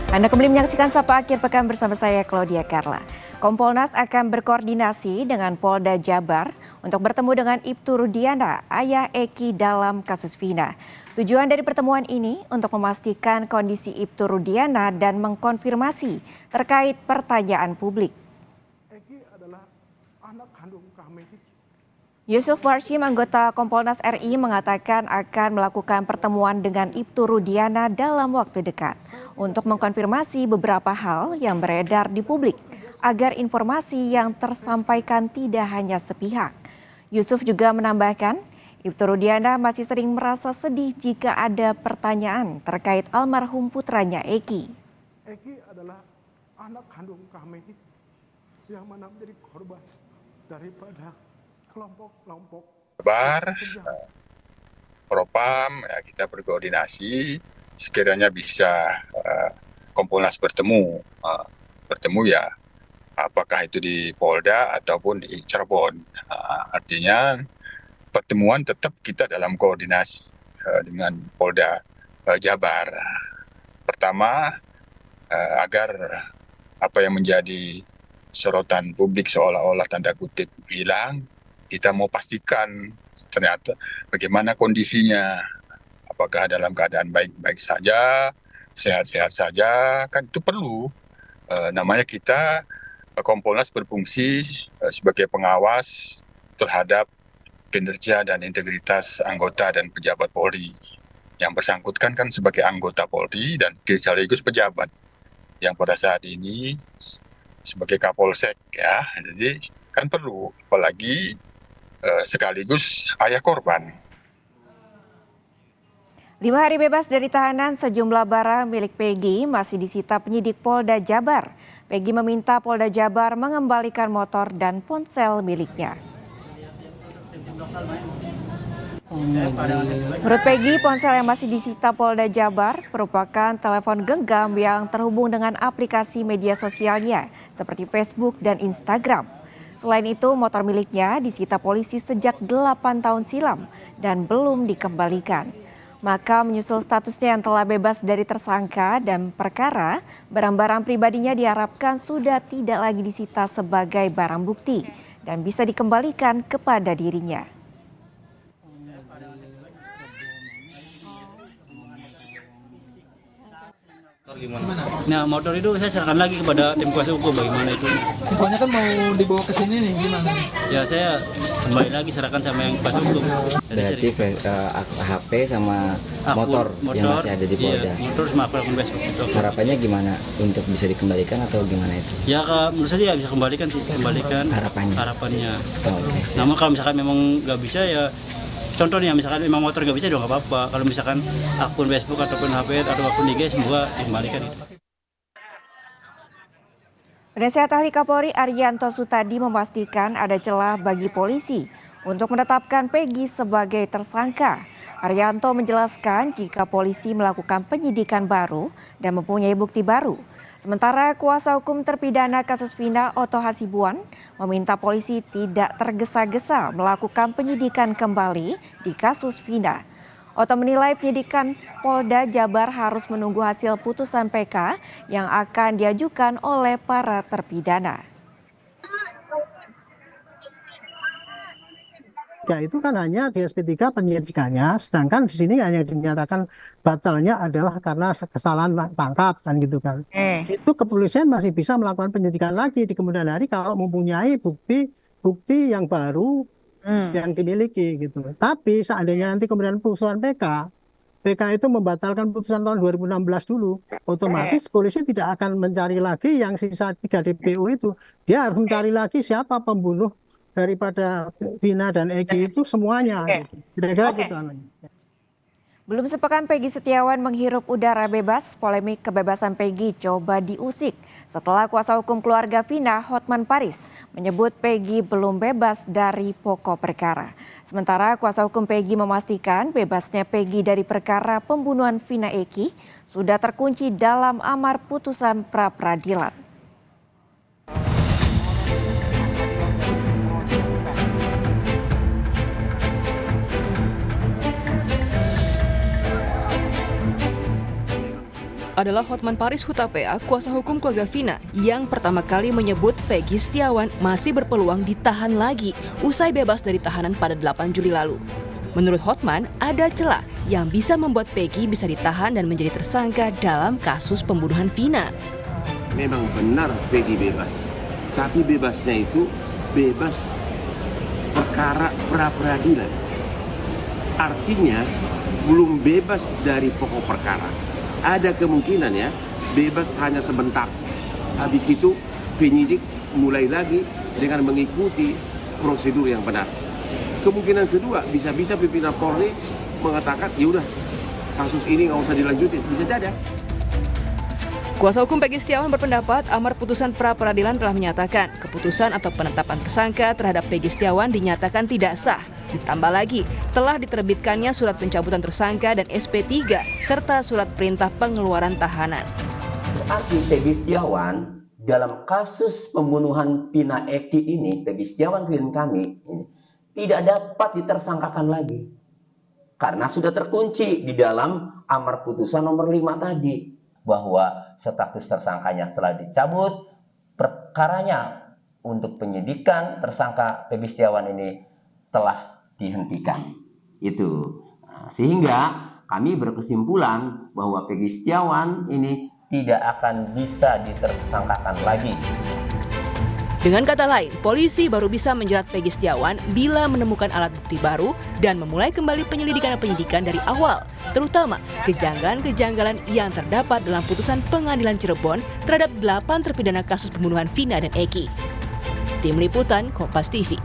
Anda kembali menyaksikan Sapa Akhir Pekan bersama saya Claudia Carla. Kompolnas akan berkoordinasi dengan Polda Jabar untuk bertemu dengan Ibtu Rudiana, ayah Eki dalam kasus Vina. Tujuan dari pertemuan ini untuk memastikan kondisi Ibtu Rudiana dan mengkonfirmasi terkait pertanyaan publik. Eki adalah anak kandung kami. Yusuf Warshim, anggota Kompolnas RI, mengatakan akan melakukan pertemuan dengan Ibtu Rudiana dalam waktu dekat untuk mengkonfirmasi beberapa hal yang beredar di publik agar informasi yang tersampaikan tidak hanya sepihak. Yusuf juga menambahkan, Ibtu Rudiana masih sering merasa sedih jika ada pertanyaan terkait almarhum putranya Eki. Eki adalah anak kandung kami yang mana menjadi korban daripada kelompok-kelompok Jabar, Propam, ya kita berkoordinasi sekiranya bisa Kompolnas bertemu ya apakah itu di Polda ataupun di Cirebon. Artinya pertemuan tetap kita dalam koordinasi dengan Polda Jabar. Pertama agar apa yang menjadi sorotan publik seolah-olah tanda kutip hilang, kita mau pastikan ternyata bagaimana kondisinya, apakah dalam keadaan baik-baik saja, sehat-sehat saja, kan itu perlu. Namanya kita Kompolnas berfungsi sebagai pengawas terhadap kinerja dan integritas anggota dan pejabat Polri. Yang bersangkutan kan sebagai anggota Polri dan sekaligus pejabat yang pada saat ini sebagai Kapolsek ya, jadi kan perlu, apalagi sekaligus ayah korban. 5 hari bebas dari tahanan, sejumlah barang milik Peggy masih disita penyidik Polda Jabar. Peggy meminta Polda Jabar mengembalikan motor dan ponsel miliknya. Menurut Peggy, ponsel yang masih disita Polda Jabar merupakan telepon genggam yang terhubung dengan aplikasi media sosialnya seperti Facebook dan Instagram. Selain itu, motor miliknya disita polisi sejak 8 tahun silam dan belum dikembalikan. Maka menyusul statusnya yang telah bebas dari tersangka dan perkara, barang-barang pribadinya diharapkan sudah tidak lagi disita sebagai barang bukti dan bisa dikembalikan kepada dirinya. Nah, motor itu saya serahkan lagi kepada tim kuasa hukum, bagaimana itu. Pokoknya kan mau dibawa ke sini nih, gimana? Ya saya kembali lagi serahkan sama yang kuasa hukum. Berarti HP sama motor yang masih ada di Polda. Iya, motor sama akun Facebook itu. Harapannya gimana untuk bisa dikembalikan atau gimana itu? Ya menurut saya bisa kembalikan sih, kembalikan harapannya. Okay. Namun kalau misalkan memang nggak bisa ya, contohnya misalkan memang motor nggak bisa juga nggak apa-apa. Kalau misalkan akun Facebook ataupun HP atau akun IG semoga dikembalikan itu. Penasihat Ahli Kapolri Arianto Sutadi memastikan ada celah bagi polisi untuk menetapkan Peggy sebagai tersangka. Arianto menjelaskan jika polisi melakukan penyidikan baru dan mempunyai bukti baru. Sementara kuasa hukum terpidana kasus Vina Oto Hasibuan meminta polisi tidak tergesa-gesa melakukan penyidikan kembali di kasus Vina. Oto menilai penyidikan Polda Jabar harus menunggu hasil putusan PK yang akan diajukan oleh para terpidana. Ya itu kan hanya di SP3 penyidikannya, sedangkan di sini hanya dinyatakan batalnya adalah karena kesalahan tangkap kan gitu kan. Itu kepolisian masih bisa melakukan penyidikan lagi di kemudian hari kalau mempunyai bukti yang baru yang dimiliki gitu. Tapi seandainya nanti kemudian putusan PK itu membatalkan putusan tahun 2016 dulu, otomatis polisi tidak akan mencari lagi yang sisa 3 DPO itu. Dia harus mencari lagi siapa pembunuh daripada Vina dan Eki itu semuanya. Kira-kira gitu. Belum sepekan Peggy Setiawan menghirup udara bebas, polemik kebebasan Peggy coba diusik setelah kuasa hukum keluarga Vina, Hotman Paris, menyebut Peggy belum bebas dari pokok perkara. Sementara kuasa hukum Peggy memastikan bebasnya Peggy dari perkara pembunuhan Vina Eki sudah terkunci dalam amar putusan pra-peradilan. adalah Hotman Paris Hutapea, kuasa hukum keluarga Vina, yang pertama kali menyebut Peggy Setiawan masih berpeluang ditahan lagi usai bebas dari tahanan pada 8 Juli lalu. Menurut Hotman, ada celah yang bisa membuat Peggy bisa ditahan dan menjadi tersangka dalam kasus pembunuhan Vina. Memang benar Peggy bebas, tapi bebasnya itu bebas perkara pra-peradilan. Artinya belum bebas dari pokok perkara. Ada kemungkinan ya bebas hanya sebentar. Habis itu penyidik mulai lagi dengan mengikuti prosedur yang benar. Kemungkinan kedua bisa-bisa pimpinan Polri mengatakan ya udah kasus ini nggak usah dilanjutin, bisa jadi. Kuasa hukum Peggy Setiawan berpendapat amar putusan pra-peradilan telah menyatakan keputusan atau penetapan tersangka terhadap Peggy Setiawan dinyatakan tidak sah. Ditambah lagi, telah diterbitkannya surat pencabutan tersangka dan SP3 serta surat perintah pengeluaran tahanan. Berarti Peggy Setiawan dalam kasus pembunuhan Vina Eki ini, Peggy Setiawan klien kami ini, tidak dapat ditersangkakan lagi. Karena sudah terkunci di dalam amar putusan nomor 5 tadi. Bahwa status tersangkanya telah dicabut, perkaranya untuk penyidikan tersangka Peggy Setiawan ini telah dihentikan. Itu. Sehingga kami berkesimpulan bahwa Peggy Setiawan ini tidak akan bisa ditersangkakan lagi. Dengan kata lain, polisi baru bisa menjerat Peggy Setiawan bila menemukan alat bukti baru dan memulai kembali penyelidikan dari awal, terutama kejanggalan-kejanggalan yang terdapat dalam putusan pengadilan Cirebon terhadap 8 terpidana kasus pembunuhan Vina dan Eki. Tim Liputan Kompas TV.